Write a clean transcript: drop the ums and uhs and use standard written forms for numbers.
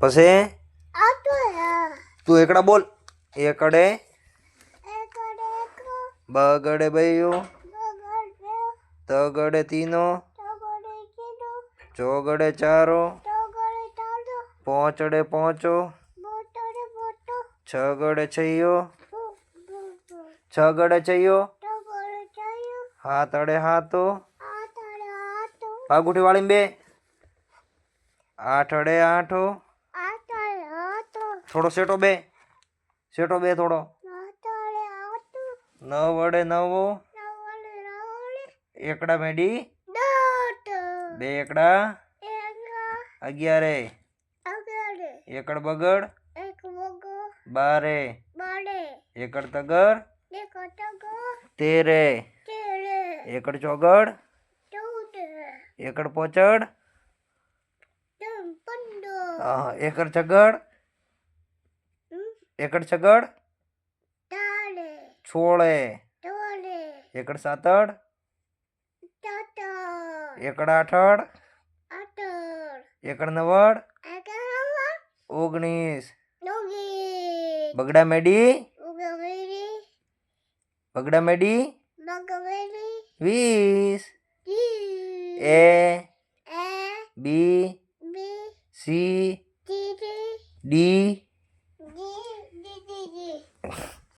પછી તું એકડા બોલ. એકડે બગડે બૈયું, તગડે તીનો, ચોગડે ચારો, પોંચડે પોંચો, છગડે છૈયો, છગડે છૈયો, હાથડે હાથો, પાગુઠી વાળીને બે, આઠડે આઠો, થોડો શેટો બે, શેટો બે થોડો, નવડે નવો, એકડા મેડી, બે એકડા, અગિયારે, એકડ બગડ, બારે, એકડ તગર, તેરે, એકડ ચોગડ, એકડ પોચડ, એકડ છગડ, એકડ છગડ, છોળે, એકડ સાતડ, એકડ આઠડ, એકડ નવડ, 19, બગડા મેડી, બગડા મેડી, 20, એ બી સી ડી